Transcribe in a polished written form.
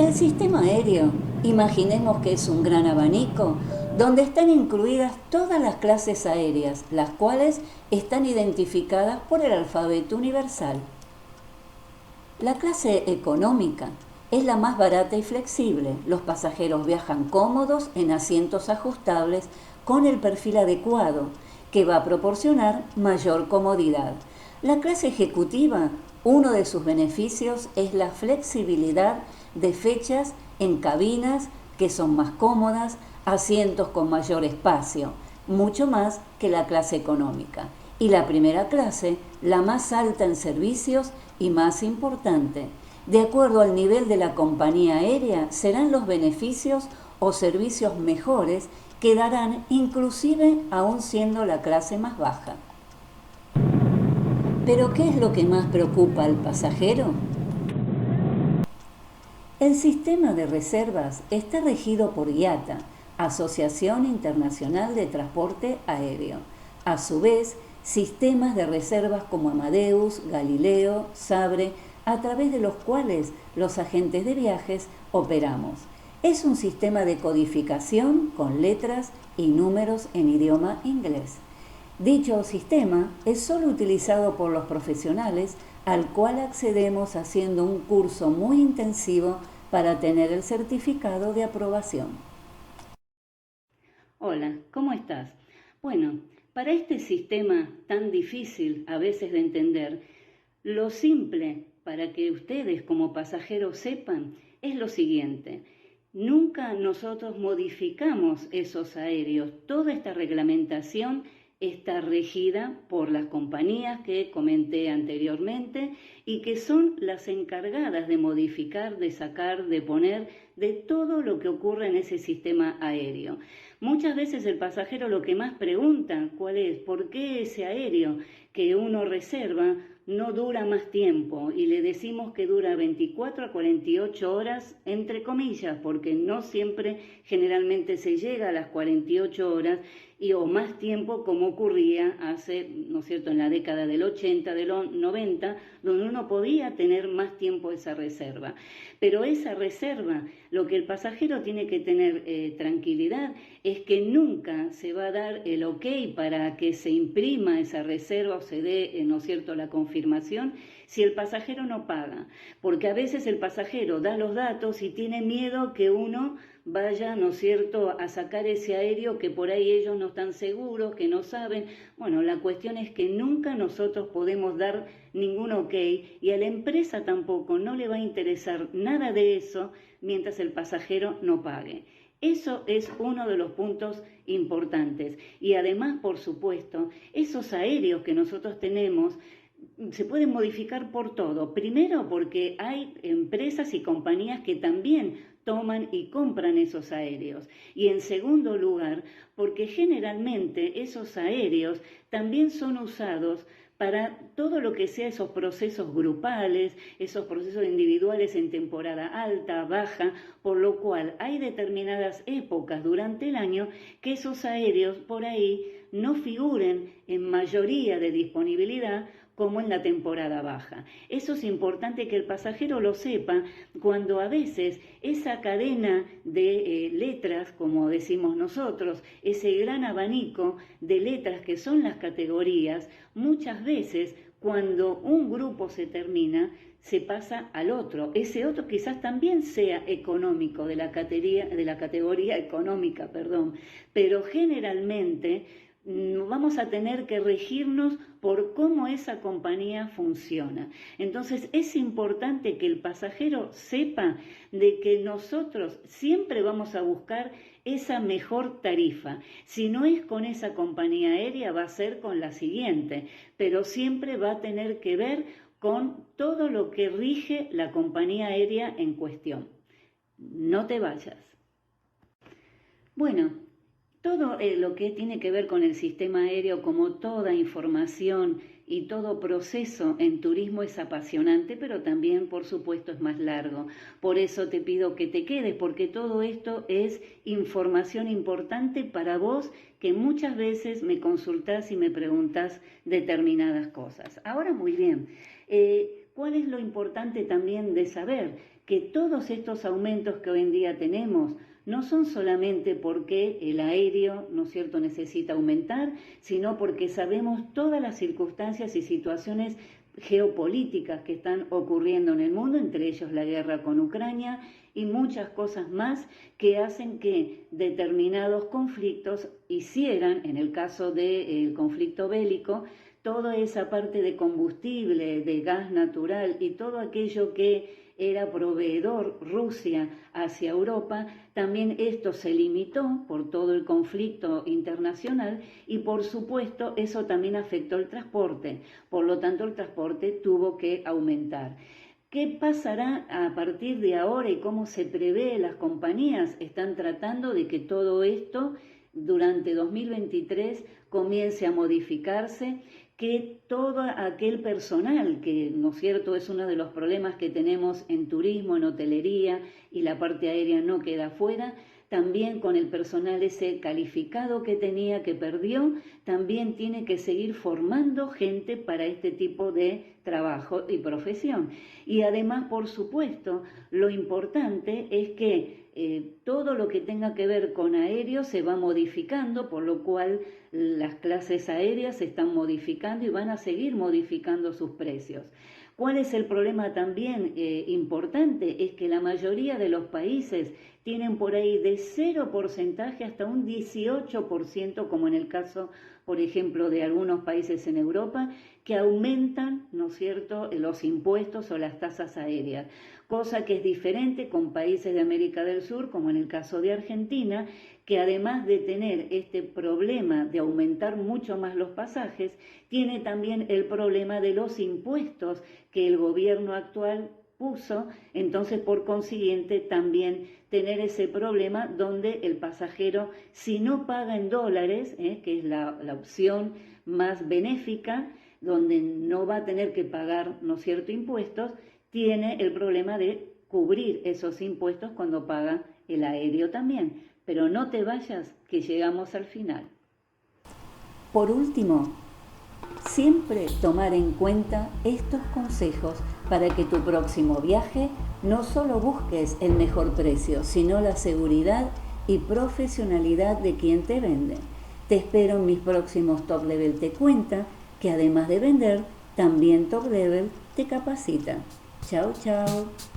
El sistema aéreo, imaginemos que es un gran abanico donde están incluidas todas las clases aéreas, las cuales están identificadas por el alfabeto universal. La clase económica es la más barata y flexible. Los pasajeros viajan cómodos en asientos ajustables con el perfil adecuado, que va a proporcionar mayor comodidad. La clase ejecutiva, uno de sus beneficios es la flexibilidad de fechas en cabinas que son más cómodas, asientos con mayor espacio, mucho más que la clase económica. Y la primera clase, la más alta en servicios y más importante. De acuerdo al nivel de la compañía aérea, serán los beneficios o servicios mejores que darán inclusive aún siendo la clase más baja. ¿Pero qué es lo que más preocupa al pasajero? El sistema de reservas está regido por IATA, Asociación Internacional de Transporte Aéreo. A su vez, sistemas de reservas como Amadeus, Galileo, Sabre, a través de los cuales los agentes de viajes operamos. Es un sistema de codificación con letras y números en idioma inglés. Dicho sistema es solo utilizado por los profesionales, al cual accedemos haciendo un curso muy intensivo para tener el certificado de aprobación. Hola, ¿cómo estás? Bueno, para este sistema tan difícil a veces de entender, lo simple para que ustedes como pasajeros sepan es lo siguiente. Nunca nosotros modificamos esos aéreos. Toda esta reglamentación está regida por las compañías que comenté anteriormente y que son las encargadas de modificar, de sacar, de poner, de todo lo que ocurre en ese sistema aéreo. Muchas veces el pasajero lo que más pregunta, ¿cuál es? ¿Por qué ese aéreo que uno reserva no dura más tiempo? Y le decimos que dura 24 a 48 horas, entre comillas, porque no siempre generalmente se llega a las 48 horas o más tiempo como ocurría hace, ¿no es cierto?, en la década del 80, del 90, donde uno podía tener más tiempo esa reserva. Pero esa reserva, lo que el pasajero tiene que tener tranquilidad es que nunca se va a dar el ok para que se imprima esa reserva o se dé, ¿no es cierto?, la confirmación si el pasajero no paga. Porque a veces el pasajero da los datos y tiene miedo que uno vaya, ¿no es cierto?, a sacar ese aéreo que por ahí ellos no están seguros, que no saben. Bueno, la cuestión es que nunca nosotros podemos dar ningún ok y a la empresa tampoco no le va a interesar nada de eso mientras el pasajero no pague. Eso es uno de los puntos importantes. Y además, por supuesto, esos aéreos que nosotros tenemos se pueden modificar por todo. Primero porque hay empresas y compañías que también toman y compran esos aéreos. Y en segundo lugar, porque generalmente esos aéreos también son usados para todo lo que sea esos procesos grupales, esos procesos individuales en temporada alta, baja, por lo cual hay determinadas épocas durante el año que esos aéreos por ahí no figuren en mayoría de disponibilidad como en la temporada baja. Eso es importante que el pasajero lo sepa cuando a veces esa cadena de letras, como decimos nosotros, ese gran abanico de letras que son las categorías, muchas veces cuando un grupo se termina, se pasa al otro. Ese otro quizás también sea económico, de la categoría económica, pero generalmente vamos a tener que regirnos por cómo esa compañía funciona. Entonces es importante que el pasajero sepa de que nosotros siempre vamos a buscar esa mejor tarifa. Si no es con esa compañía aérea, va a ser con la siguiente, pero siempre va a tener que ver con todo lo que rige la compañía aérea en cuestión. No te vayas. Bueno, todo lo que tiene que ver con el sistema aéreo, como toda información y todo proceso en turismo es apasionante, pero también, por supuesto, es más largo. Por eso te pido que te quedes, porque todo esto es información importante para vos que muchas veces me consultás y me preguntás determinadas cosas. Ahora, muy bien, ¿cuál es lo importante también de saber? que todos estos aumentos que hoy en día tenemos no son solamente porque el aéreo, ¿no es cierto?, necesita aumentar, sino porque sabemos todas las circunstancias y situaciones geopolíticas que están ocurriendo en el mundo, entre ellos la guerra con Ucrania y muchas cosas más que hacen que determinados conflictos hicieran, en el caso del conflicto bélico, toda esa parte de combustible, de gas natural y todo aquello que era proveedor Rusia hacia Europa, también esto se limitó por todo el conflicto internacional y por supuesto eso también afectó el transporte, por lo tanto el transporte tuvo que aumentar. ¿Qué pasará a partir de ahora y cómo se prevé? Las compañías están tratando de que todo esto durante 2023 comience a modificarse, que todo aquel personal, que no es cierto, es uno de los problemas que tenemos en turismo, en hotelería y la parte aérea no queda fuera, también con el personal ese calificado que tenía, que perdió, también tiene que seguir formando gente para este tipo de trabajo y profesión. Y además, por supuesto, lo importante es que todo lo que tenga que ver con aéreo se va modificando, por lo cual las clases aéreas se están modificando y van a seguir modificando sus precios. ¿Cuál es el problema también importante? Es que la mayoría de los países tienen por ahí de 0% hasta un 18%, como en el caso, por ejemplo, de algunos países en Europa, que aumentan, ¿no es cierto?, los impuestos o las tasas aéreas, cosa que es diferente con países de América del Sur, como en el caso de Argentina, que además de tener este problema de aumentar mucho más los pasajes, tiene también el problema de los impuestos que el gobierno actual puso, entonces por consiguiente también tener ese problema donde el pasajero, si no paga en dólares, que es la opción más benéfica, donde no va a tener que pagar, ¿no es cierto?, impuestos, tiene el problema de cubrir esos impuestos cuando paga el aéreo también. Pero no te vayas, que llegamos al final. Por último, siempre tomar en cuenta estos consejos para que tu próximo viaje no solo busques el mejor precio, sino la seguridad y profesionalidad de quien te vende. Te espero en mis próximos Top Level Te Cuenta, que además de vender, también Top Level te capacita. Chao, chao.